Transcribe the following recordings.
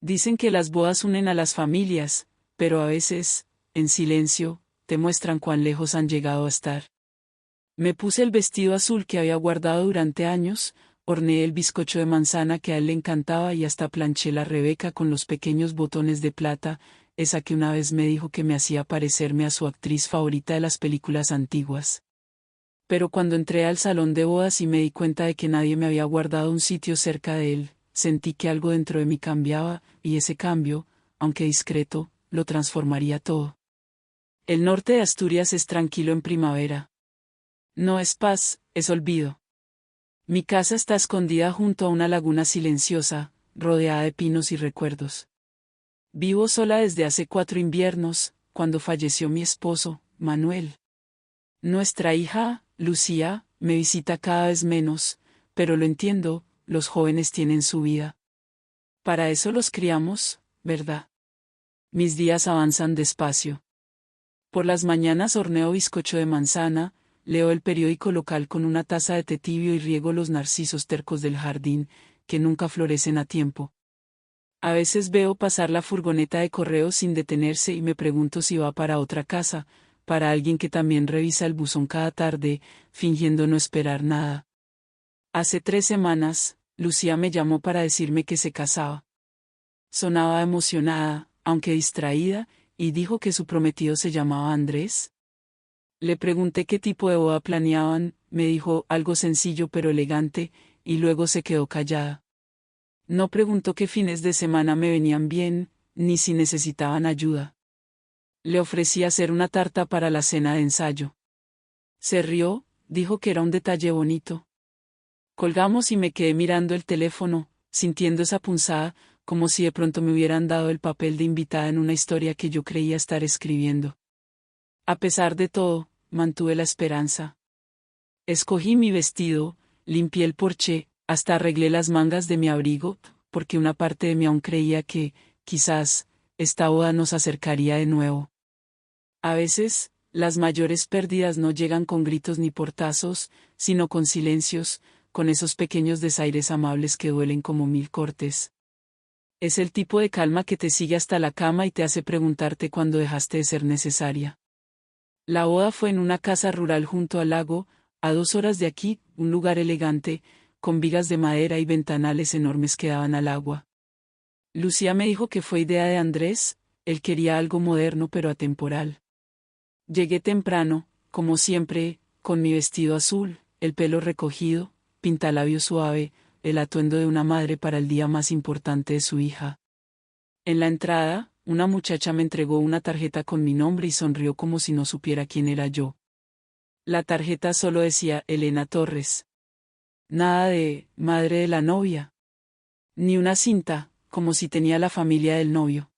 Dicen que las bodas unen a las familias, pero a veces, en silencio, te muestran cuán lejos han llegado a estar. Me puse el vestido azul que había guardado durante años, horneé el bizcocho de manzana que a él le encantaba y hasta planché la Rebeca con los pequeños botones de plata, esa que una vez me dijo que me hacía parecerme a su actriz favorita de las películas antiguas. Pero cuando entré al salón de bodas y me di cuenta de que nadie me había guardado un sitio cerca de él, sentí que algo dentro de mí cambiaba, y ese cambio, aunque discreto, lo transformaría todo. El norte de Asturias es tranquilo en primavera. No es paz, es olvido. Mi casa está escondida junto a una laguna silenciosa, rodeada de pinos y recuerdos. Vivo sola desde hace 4 inviernos, cuando falleció mi esposo, Manuel. Nuestra hija, Lucía, me visita cada vez menos, pero lo entiendo, los jóvenes tienen su vida. Para eso los criamos, ¿verdad? Mis días avanzan despacio. Por las mañanas horneo bizcocho de manzana, leo el periódico local con una taza de té tibio y riego los narcisos tercos del jardín, que nunca florecen a tiempo. A veces veo pasar la furgoneta de correo sin detenerse y me pregunto si va para otra casa, para alguien que también revisa el buzón cada tarde, fingiendo no esperar nada. Hace 3 semanas, Lucía me llamó para decirme que se casaba. Sonaba emocionada, aunque distraída, y dijo que su prometido se llamaba Andrés. Le pregunté qué tipo de boda planeaban, me dijo algo sencillo pero elegante, y luego se quedó callada. No preguntó qué fines de semana me venían bien, ni si necesitaban ayuda. Le ofrecí hacer una tarta para la cena de ensayo. Se rió, dijo que era un detalle bonito. Colgamos y me quedé mirando el teléfono, sintiendo esa punzada, como si de pronto me hubieran dado el papel de invitada en una historia que yo creía estar escribiendo. A pesar de todo, mantuve la esperanza. Escogí mi vestido, limpié el porche, hasta arreglé las mangas de mi abrigo, porque una parte de mí aún creía que, quizás, esta boda nos acercaría de nuevo. A veces, las mayores pérdidas no llegan con gritos ni portazos, sino con silencios, con esos pequeños desaires amables que duelen como 1000 cortes. Es el tipo de calma que te sigue hasta la cama y te hace preguntarte cuándo dejaste de ser necesaria. La boda fue en una casa rural junto al lago, a 2 horas de aquí, un lugar elegante, con vigas de madera y ventanales enormes que daban al agua. Lucía me dijo que fue idea de Andrés, él quería algo moderno pero atemporal. Llegué temprano, como siempre, con mi vestido azul, el pelo recogido, pintalabio suave, el atuendo de una madre para el día más importante de su hija. En la entrada, una muchacha me entregó una tarjeta con mi nombre y sonrió como si no supiera quién era yo. La tarjeta solo decía Elena Torres. Nada de madre de la novia. Ni una cinta, como si tenía la familia del novio.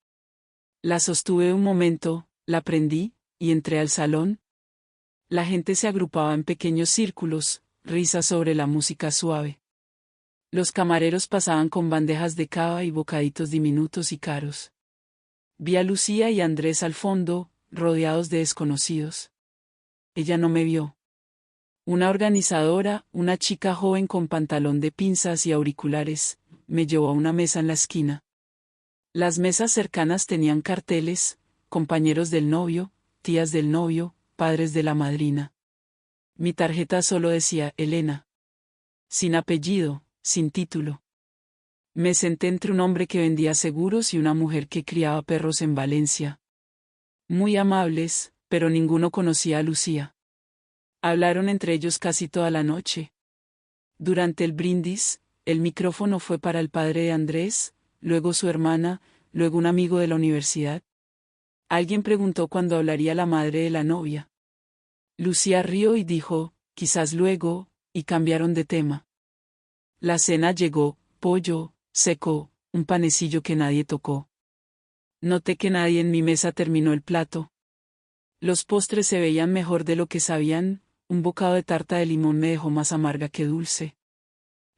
La sostuve un momento, la prendí, y entré al salón. La gente se agrupaba en pequeños círculos, risas sobre la música suave. Los camareros pasaban con bandejas de cava y bocaditos diminutos y caros. Vi a Lucía y a Andrés al fondo, rodeados de desconocidos. Ella no me vio. Una organizadora, una chica joven con pantalón de pinzas y auriculares, me llevó a una mesa en la esquina. Las mesas cercanas tenían carteles, compañeros del novio, tías del novio, padres de la madrina. Mi tarjeta solo decía Elena. Sin apellido, sin título. Me senté entre un hombre que vendía seguros y una mujer que criaba perros en Valencia. Muy amables, pero ninguno conocía a Lucía. Hablaron entre ellos casi toda la noche. Durante el brindis, el micrófono fue para el padre de Andrés, luego su hermana, luego un amigo de la universidad. Alguien preguntó cuándo hablaría la madre de la novia. Lucía rió y dijo, quizás luego, y cambiaron de tema. La cena llegó, pollo, seco, un panecillo que nadie tocó. Noté que nadie en mi mesa terminó el plato. Los postres se veían mejor de lo que sabían, un bocado de tarta de limón me dejó más amarga que dulce.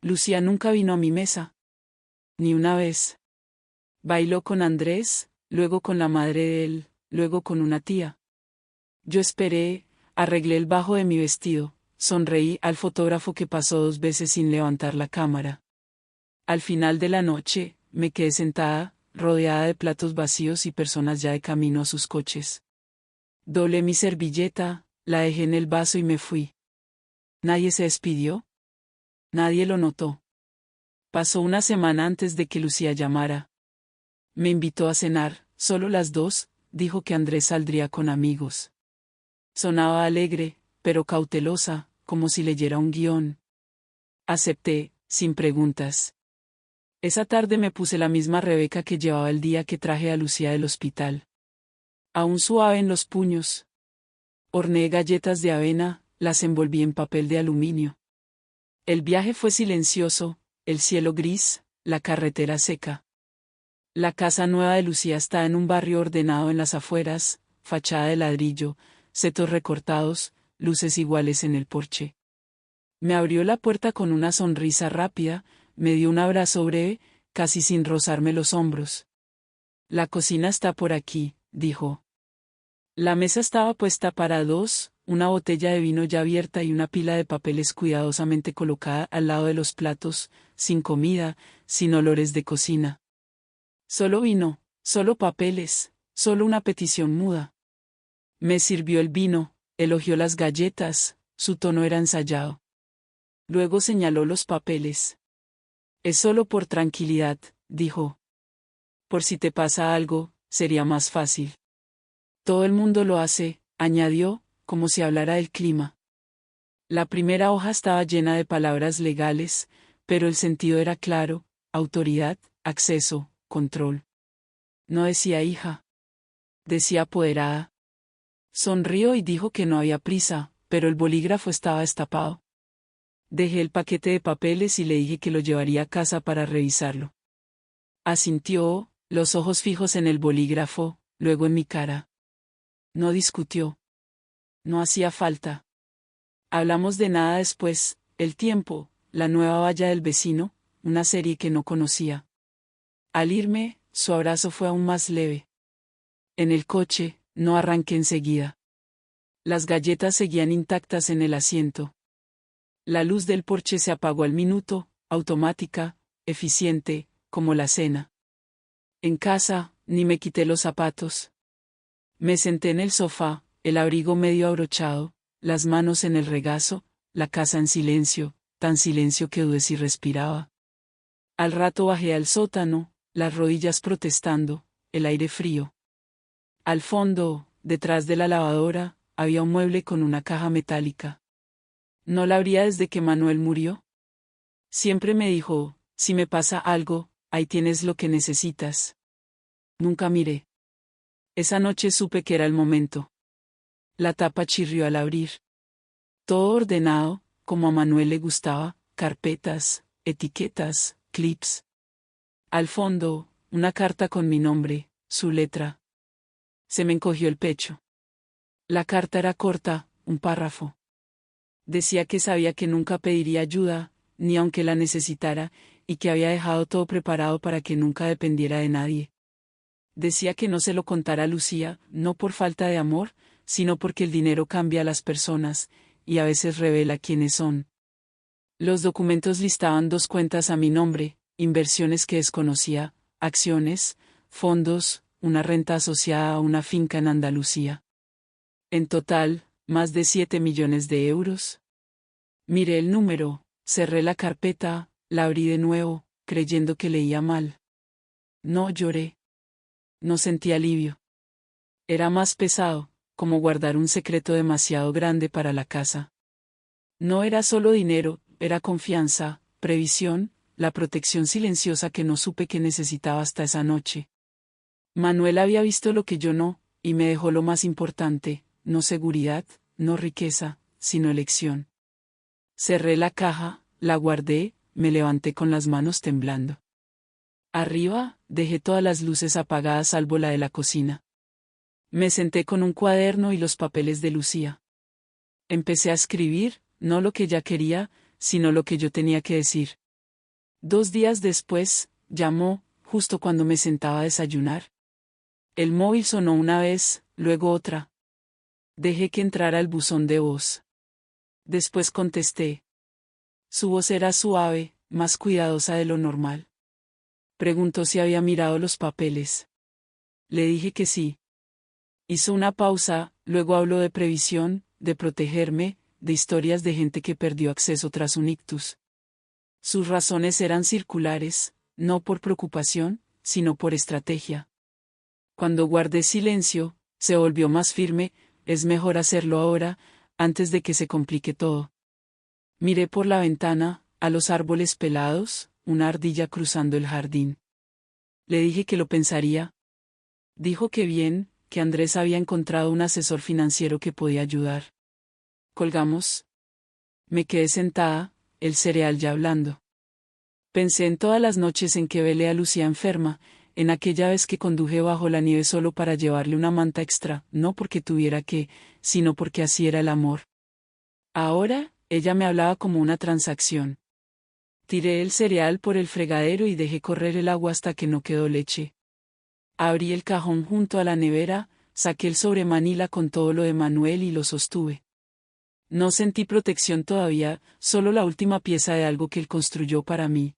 Lucía nunca vino a mi mesa. Ni una vez. Bailó con Andrés, luego con la madre de él, luego con una tía. Yo esperé, arreglé el bajo de mi vestido, sonreí al fotógrafo que pasó 2 veces sin levantar la cámara. Al final de la noche, me quedé sentada, rodeada de platos vacíos y personas ya de camino a sus coches. Doblé mi servilleta, la dejé en el vaso y me fui. ¿Nadie se despidió? Nadie lo notó. Pasó una semana antes de que Lucía llamara. Me invitó a cenar, solo las dos, dijo que Andrés saldría con amigos. Sonaba alegre, pero cautelosa, como si leyera un guión. Acepté, sin preguntas. Esa tarde me puse la misma Rebeca que llevaba el día que traje a Lucía del hospital. Aún suave en los puños. Horneé galletas de avena, las envolví en papel de aluminio. El viaje fue silencioso, el cielo gris, la carretera seca. La casa nueva de Lucía está en un barrio ordenado en las afueras, fachada de ladrillo, setos recortados, luces iguales en el porche. Me abrió la puerta con una sonrisa rápida, me dio un abrazo breve, casi sin rozarme los hombros. La cocina está por aquí, dijo. La mesa estaba puesta para dos, una botella de vino ya abierta y una pila de papeles cuidadosamente colocada al lado de los platos, sin comida, sin olores de cocina. Solo vino, solo papeles, solo una petición muda. Me sirvió el vino, elogió las galletas, su tono era ensayado. Luego señaló los papeles. Es solo por tranquilidad, dijo. Por si te pasa algo, sería más fácil. Todo el mundo lo hace, añadió, como si hablara del clima. La primera hoja estaba llena de palabras legales, pero el sentido era claro: autoridad, acceso, control. No decía hija. Decía apoderada. Sonrió y dijo que no había prisa, pero el bolígrafo estaba destapado. Dejé el paquete de papeles y le dije que lo llevaría a casa para revisarlo. Asintió, los ojos fijos en el bolígrafo, luego en mi cara. No discutió. No hacía falta. Hablamos de nada después, el tiempo, la nueva valla del vecino, una serie que no conocía. Al irme, su abrazo fue aún más leve. En el coche, no arranqué enseguida. Las galletas seguían intactas en el asiento. La luz del porche se apagó al minuto, automática, eficiente, como la cena. En casa, ni me quité los zapatos. Me senté en el sofá, el abrigo medio abrochado, las manos en el regazo, la casa en silencio, tan silencio que dudé si respiraba. Al rato bajé al sótano, las rodillas protestando, el aire frío. Al fondo, detrás de la lavadora, había un mueble con una caja metálica. ¿No la abría desde que Manuel murió? Siempre me dijo, si me pasa algo, ahí tienes lo que necesitas. Nunca miré. Esa noche supe que era el momento. La tapa chirrió al abrir. Todo ordenado, como a Manuel le gustaba, carpetas, etiquetas, clips. Al fondo, una carta con mi nombre, su letra. Se me encogió el pecho. La carta era corta, un párrafo. Decía que sabía que nunca pediría ayuda, ni aunque la necesitara, y que había dejado todo preparado para que nunca dependiera de nadie. Decía que no se lo contara a Lucía, no por falta de amor, sino porque el dinero cambia a las personas, y a veces revela quiénes son. Los documentos listaban 2 cuentas a mi nombre, inversiones que desconocía, acciones, fondos, una renta asociada a una finca en Andalucía. En total, más de 7 millones de euros. Miré el número, cerré la carpeta, la abrí de nuevo, creyendo que leía mal. No lloré. No sentí alivio. Era más pesado, como guardar un secreto demasiado grande para la casa. No era solo dinero, era confianza, previsión, la protección silenciosa que no supe que necesitaba hasta esa noche. Manuel había visto lo que yo no, y me dejó lo más importante: no seguridad, no riqueza, sino elección. Cerré la caja, la guardé, me levanté con las manos temblando. Arriba, dejé todas las luces apagadas salvo la de la cocina. Me senté con un cuaderno y los papeles de Lucía. Empecé a escribir, no lo que ella quería, sino lo que yo tenía que decir. 2 días después, llamó, justo cuando me sentaba a desayunar. El móvil sonó una vez, luego otra. Dejé que entrara el buzón de voz. Después contesté. Su voz era suave, más cuidadosa de lo normal. Preguntó si había mirado los papeles. Le dije que sí. Hizo una pausa, luego habló de previsión, de protegerme, de historias de gente que perdió acceso tras un ictus. Sus razones eran circulares, no por preocupación, sino por estrategia. Cuando guardé silencio, se volvió más firme, es mejor hacerlo ahora, antes de que se complique todo. Miré por la ventana, a los árboles pelados, una ardilla cruzando el jardín. Le dije que lo pensaría. Dijo que bien, que Andrés había encontrado un asesor financiero que podía ayudar. Colgamos. Me quedé sentada, el cereal ya hablando. Pensé en todas las noches en que velé a Lucía enferma, en aquella vez que conduje bajo la nieve solo para llevarle una manta extra, no porque tuviera que, sino porque así era el amor. Ahora, ella me hablaba como una transacción. Tiré el cereal por el fregadero y dejé correr el agua hasta que no quedó leche. Abrí el cajón junto a la nevera, saqué el sobremanila con todo lo de Manuel y lo sostuve. No sentí protección todavía, solo la última pieza de algo que él construyó para mí.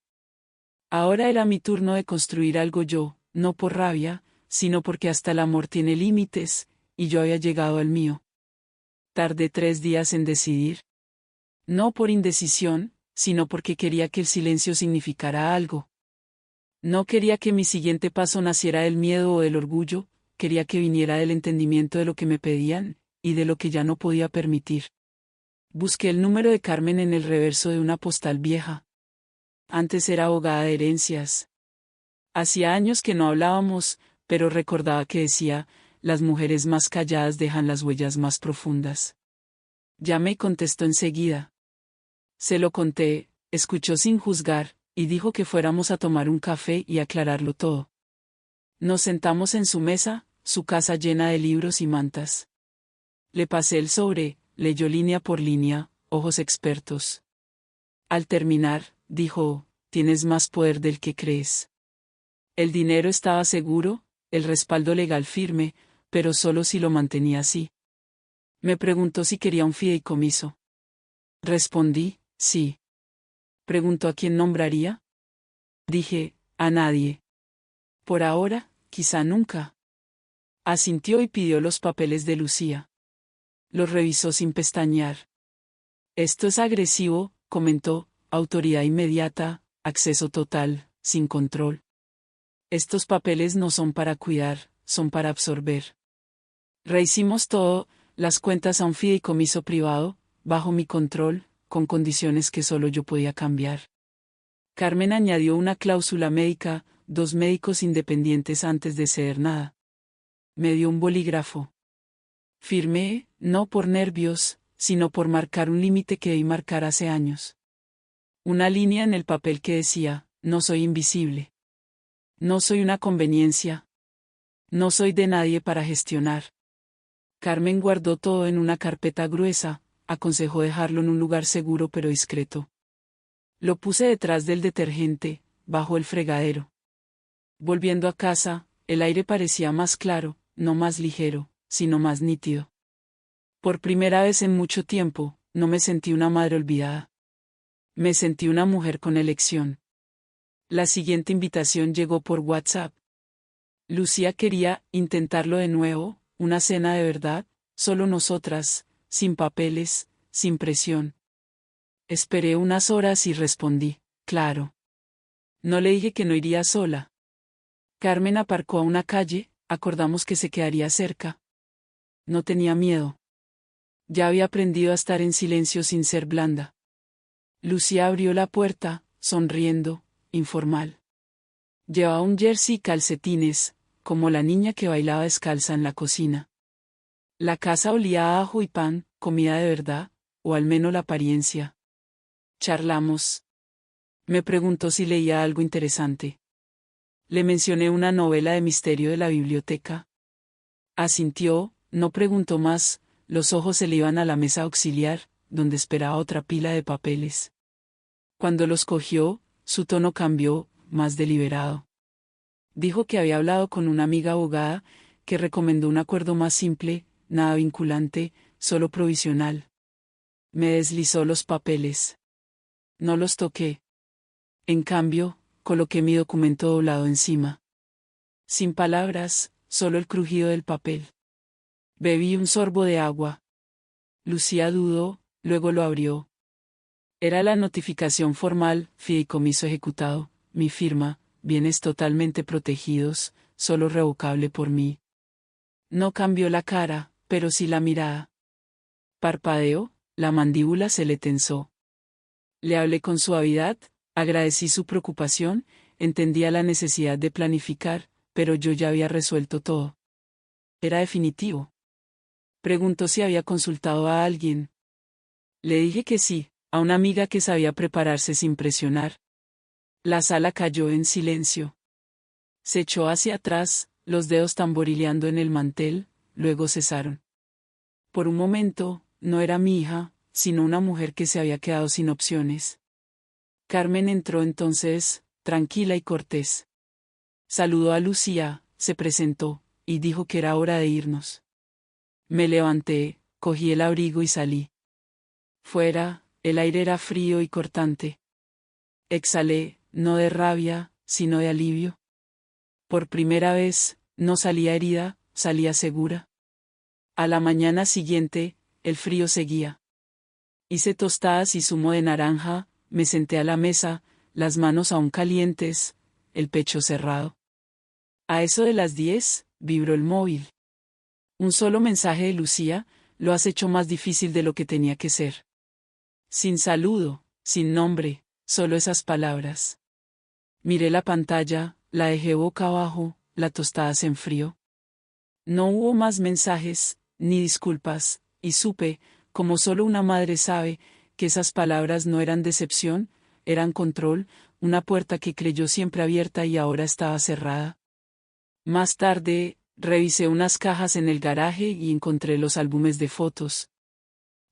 Ahora era mi turno de construir algo yo, no por rabia, sino porque hasta el amor tiene límites, y yo había llegado al mío. Tardé 3 días en decidir. No por indecisión, sino porque quería que el silencio significara algo. No quería que mi siguiente paso naciera del miedo o del orgullo, quería que viniera del entendimiento de lo que me pedían, y de lo que ya no podía permitir. Busqué el número de Carmen en el reverso de una postal vieja. Antes era abogada de herencias. Hacía años que no hablábamos, pero recordaba que decía, las mujeres más calladas dejan las huellas más profundas. Llamé y contestó enseguida. Se lo conté, escuchó sin juzgar, y dijo que fuéramos a tomar un café y aclararlo todo. Nos sentamos en su mesa, su casa llena de libros y mantas. Le pasé el sobre, leyó línea por línea, ojos expertos. Al terminar, dijo, tienes más poder del que crees. El dinero estaba seguro, el respaldo legal firme, pero solo si lo mantenía así. Me preguntó si quería un fideicomiso. Respondí, sí. Preguntó a quién nombraría. Dije, a nadie. Por ahora, quizá nunca. Asintió y pidió los papeles de Lucía. Los revisó sin pestañear. Esto es agresivo, comentó, autoridad inmediata, acceso total, sin control. Estos papeles no son para cuidar, son para absorber. Rehicimos todo, las cuentas a un fideicomiso privado, bajo mi control, con condiciones que solo yo podía cambiar. Carmen añadió una cláusula médica, 2 médicos independientes antes de ceder nada. Me dio un bolígrafo. Firmé, no por nervios, sino por marcar un límite que debí marcar hace años. Una línea en el papel que decía, no soy invisible. No soy una conveniencia. No soy de nadie para gestionar. Carmen guardó todo en una carpeta gruesa, aconsejó dejarlo en un lugar seguro pero discreto. Lo puse detrás del detergente, bajo el fregadero. Volviendo a casa, el aire parecía más claro, no más ligero, sino más nítido. Por primera vez en mucho tiempo, no me sentí una madre olvidada. Me sentí una mujer con elección. La siguiente invitación llegó por WhatsApp. Lucía quería intentarlo de nuevo, una cena de verdad, solo nosotras, sin papeles, sin presión. Esperé unas horas y respondí, claro. No le dije que no iría sola. Carmen aparcó a una calle, acordamos que se quedaría cerca. No tenía miedo. Ya había aprendido a estar en silencio sin ser blanda. Lucía abrió la puerta, sonriendo, informal. Llevaba un jersey y calcetines, como la niña que bailaba descalza en la cocina. La casa olía a ajo y pan, comida de verdad, o al menos la apariencia. Charlamos. Me preguntó si leía algo interesante. Le mencioné una novela de misterio de la biblioteca. Asintió, no preguntó más, los ojos se le iban a la mesa auxiliar, donde esperaba otra pila de papeles. Cuando los cogió, su tono cambió, más deliberado. Dijo que había hablado con una amiga abogada, que recomendó un acuerdo más simple, nada vinculante, solo provisional. Me deslizó los papeles. No los toqué. En cambio, coloqué mi documento doblado encima. Sin palabras, solo el crujido del papel. Bebí un sorbo de agua. Lucía dudó, luego lo abrió. Era la notificación formal: fideicomiso ejecutado, mi firma, bienes totalmente protegidos, solo revocable por mí. No cambió la cara, pero sí la mirada. Parpadeó, la mandíbula se le tensó. Le hablé con suavidad, agradecí su preocupación, entendía la necesidad de planificar, pero yo ya había resuelto todo. Era definitivo. Preguntó si había consultado a alguien. Le dije que sí, a una amiga que sabía prepararse sin presionar. La sala cayó en silencio. Se echó hacia atrás, los dedos tamborileando en el mantel, luego cesaron. Por un momento, no era mi hija, sino una mujer que se había quedado sin opciones. Carmen entró entonces, tranquila y cortés. Saludó a Lucía, se presentó, y dijo que era hora de irnos. Me levanté, cogí el abrigo y salí. Fuera, el aire era frío y cortante. Exhalé, no de rabia, sino de alivio. Por primera vez, no salía herida, salía segura. A la mañana siguiente, el frío seguía. Hice tostadas y zumo de naranja, me senté a la mesa, las manos aún calientes, el pecho cerrado. A eso de las 10, vibró el móvil. Un solo mensaje de Lucía: lo has hecho más difícil de lo que tenía que ser. Sin saludo, sin nombre, solo esas palabras. Miré la pantalla, la dejé boca abajo, la tostada se enfrió. No hubo más mensajes, ni disculpas, y supe, como solo una madre sabe, que esas palabras no eran decepción, eran control, una puerta que creyó siempre abierta y ahora estaba cerrada. Más tarde, revisé unas cajas en el garaje y encontré los álbumes de fotos.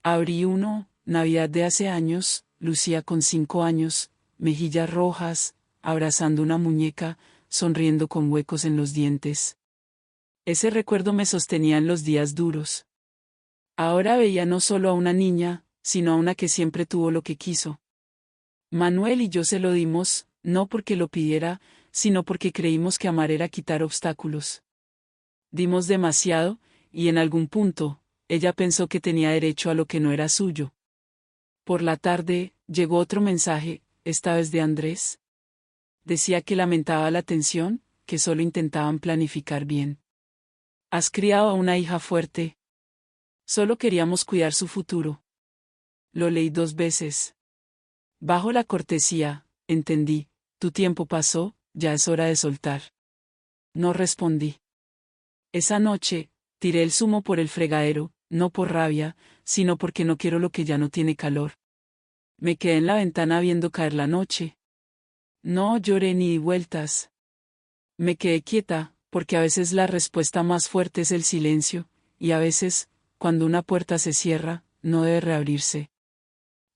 Abrí uno, Navidad de hace años, Lucía con 5 años, mejillas rojas, abrazando una muñeca, sonriendo con huecos en los dientes. Ese recuerdo me sostenía en los días duros. Ahora veía no solo a una niña, sino a una que siempre tuvo lo que quiso. Manuel y yo se lo dimos, no porque lo pidiera, sino porque creímos que amar era quitar obstáculos. Dimos demasiado, y en algún punto, ella pensó que tenía derecho a lo que no era suyo. Por la tarde, llegó otro mensaje, esta vez de Andrés. Decía que lamentaba la tensión, que solo intentaban planificar bien. Has criado a una hija fuerte. Solo queríamos cuidar su futuro. Lo leí 2 veces. Bajo la cortesía, entendí, tu tiempo pasó, ya es hora de soltar. No respondí. Esa noche, tiré el zumo por el fregadero, no por rabia, sino porque no quiero lo que ya no tiene calor. Me quedé en la ventana viendo caer la noche. No lloré ni di vueltas. Me quedé quieta, porque a veces la respuesta más fuerte es el silencio, y a veces, cuando una puerta se cierra, no debe reabrirse.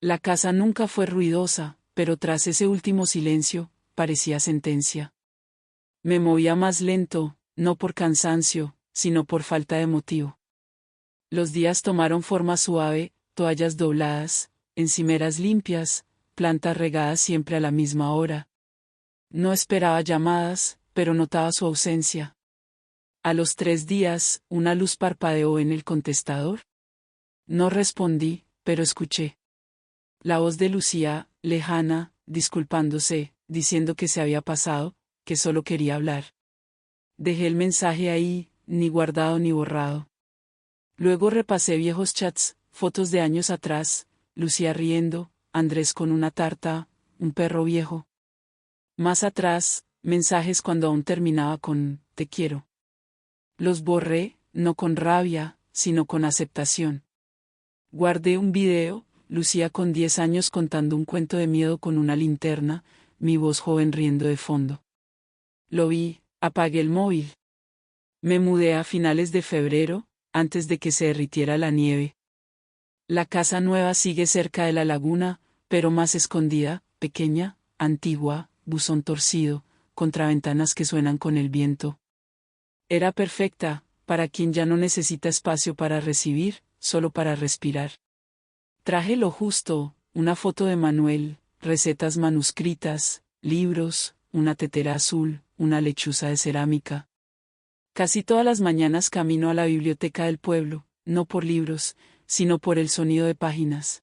La casa nunca fue ruidosa, pero tras ese último silencio, parecía sentencia. Me movía más lento, no por cansancio, sino por falta de motivo. Los días tomaron forma suave, toallas dobladas, encimeras limpias, plantas regadas siempre a la misma hora. No esperaba llamadas, pero notaba su ausencia. A los 3 días, una luz parpadeó en el contestador. No respondí, pero escuché. La voz de Lucía, lejana, disculpándose, diciendo que se había pasado, que solo quería hablar. Dejé el mensaje ahí, ni guardado ni borrado. Luego repasé viejos chats, fotos de años atrás, Lucía riendo, Andrés con una tarta, un perro viejo. Más atrás, mensajes cuando aún terminaba con te quiero. Los borré, no con rabia, sino con aceptación. Guardé un video, Lucía con 10 años contando un cuento de miedo con una linterna, mi voz joven riendo de fondo. Lo vi, apagué el móvil. Me mudé a finales de febrero, antes de que se derritiera la nieve. La casa nueva sigue cerca de la laguna, pero más escondida, pequeña, antigua, buzón torcido, contraventanas que suenan con el viento. Era perfecta, para quien ya no necesita espacio para recibir, solo para respirar. Traje lo justo, una foto de Manuel, recetas manuscritas, libros, una tetera azul, una lechuza de cerámica. Casi todas las mañanas camino a la biblioteca del pueblo, no por libros, sino por el sonido de páginas.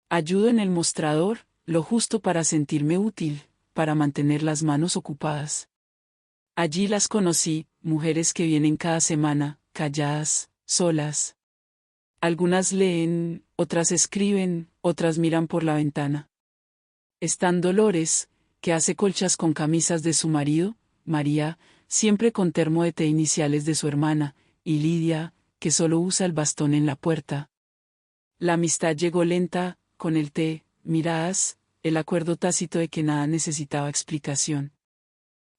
Ayudo en el mostrador, lo justo para sentirme útil, para mantener las manos ocupadas. Allí las conocí, mujeres que vienen cada semana, calladas, solas. Algunas leen, otras escriben, otras miran por la ventana. Están Dolores, que hace colchas con camisas de su marido, María, siempre con termo de té iniciales de su hermana, y Lidia, que solo usa el bastón en la puerta. La amistad llegó lenta, con el té, miradas, el acuerdo tácito de que nada necesitaba explicación.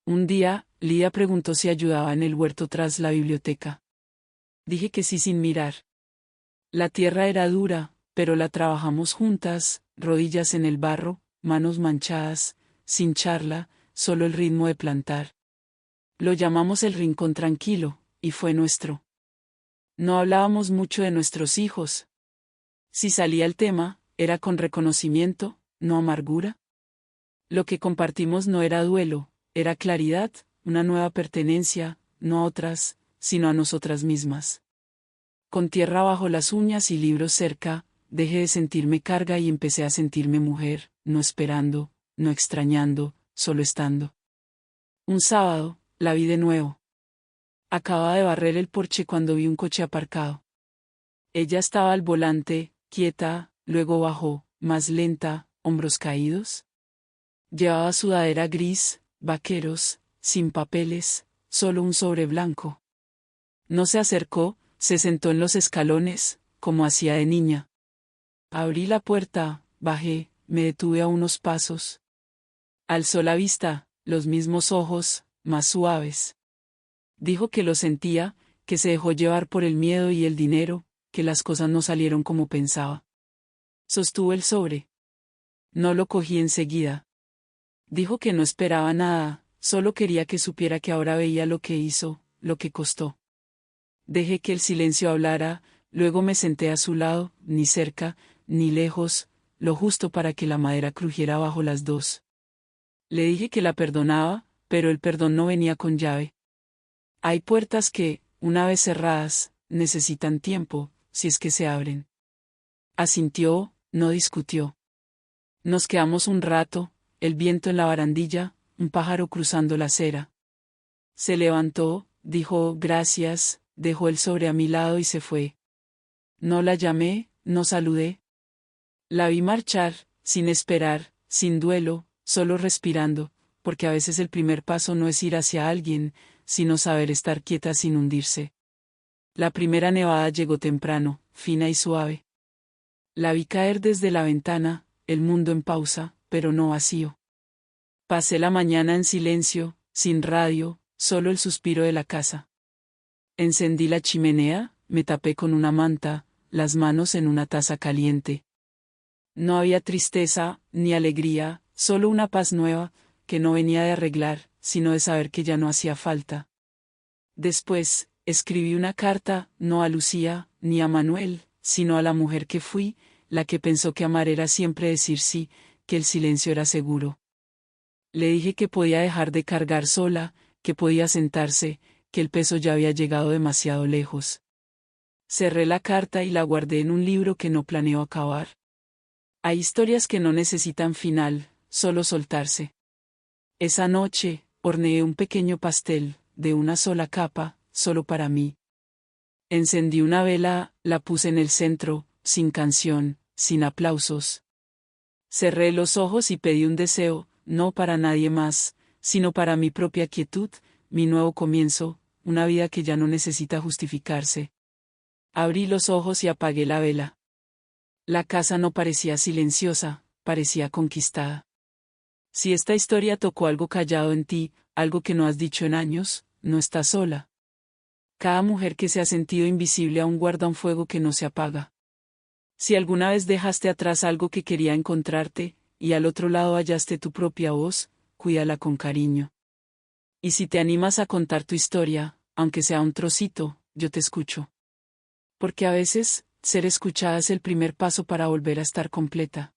Un día, Lidia preguntó si ayudaba en el huerto tras la biblioteca. Dije que sí sin mirar. La tierra era dura, pero la trabajamos juntas, rodillas en el barro, manos manchadas, sin charla, solo el ritmo de plantar. Lo llamamos el rincón tranquilo, y fue nuestro. No hablábamos mucho de nuestros hijos. Si salía el tema, era con reconocimiento, no amargura. Lo que compartimos no era duelo, era claridad, una nueva pertenencia, no a otras, sino a nosotras mismas. Con tierra bajo las uñas y libros cerca, dejé de sentirme carga y empecé a sentirme mujer, no esperando, no extrañando, solo estando. Un sábado, la vi de nuevo. Acababa de barrer el porche cuando vi un coche aparcado. Ella estaba al volante, quieta, luego bajó, más lenta, hombros caídos. Llevaba sudadera gris, vaqueros, sin papeles, solo un sobre blanco. No se acercó, se sentó en los escalones, como hacía de niña. Abrí la puerta, bajé, me detuve a unos pasos. Alzó la vista, los mismos ojos, más suaves. Dijo que lo sentía, que se dejó llevar por el miedo y el dinero, que las cosas no salieron como pensaba. Sostuvo el sobre. No lo cogí enseguida. Dijo que no esperaba nada, solo quería que supiera que ahora veía lo que hizo, lo que costó. Dejé que el silencio hablara, luego me senté a su lado, ni cerca, ni lejos, lo justo para que la madera crujiera bajo las dos. Le dije que la perdonaba, pero el perdón no venía con llave. Hay puertas que, una vez cerradas, necesitan tiempo, si es que se abren. Asintió, no discutió. Nos quedamos un rato, el viento en la barandilla, un pájaro cruzando la acera. Se levantó, dijo gracias, dejó el sobre a mi lado y se fue. No la llamé, no saludé. La vi marchar, sin esperar, sin duelo, solo respirando, porque a veces el primer paso no es ir hacia alguien, sino saber estar quieta sin hundirse. La primera nevada llegó temprano, fina y suave. La vi caer desde la ventana, el mundo en pausa, pero no vacío. Pasé la mañana en silencio, sin radio, solo el suspiro de la casa. Encendí la chimenea, me tapé con una manta, las manos en una taza caliente. No había tristeza, ni alegría, solo una paz nueva, que no venía de arreglar, sino de saber que ya no hacía falta. Después, escribí una carta, no a Lucía, ni a Manuel, sino a la mujer que fui, la que pensó que amar era siempre decir sí, que el silencio era seguro. Le dije que podía dejar de cargar sola, que podía sentarse, que el peso ya había llegado demasiado lejos. Cerré la carta y la guardé en un libro que no planeo acabar. Hay historias que no necesitan final, solo soltarse. Esa noche, horneé un pequeño pastel, de una sola capa, solo para mí. Encendí una vela, la puse en el centro, sin canción, sin aplausos. Cerré los ojos y pedí un deseo, no para nadie más, sino para mi propia quietud, mi nuevo comienzo, una vida que ya no necesita justificarse. Abrí los ojos y apagué la vela. La casa no parecía silenciosa, parecía conquistada. Si esta historia tocó algo callado en ti, algo que no has dicho en años, no estás sola. Cada mujer que se ha sentido invisible aún guarda un fuego que no se apaga. Si alguna vez dejaste atrás algo que quería encontrarte, y al otro lado hallaste tu propia voz, cuídala con cariño. Y si te animas a contar tu historia, aunque sea un trocito, yo te escucho. Porque a veces, ser escuchada es el primer paso para volver a estar completa.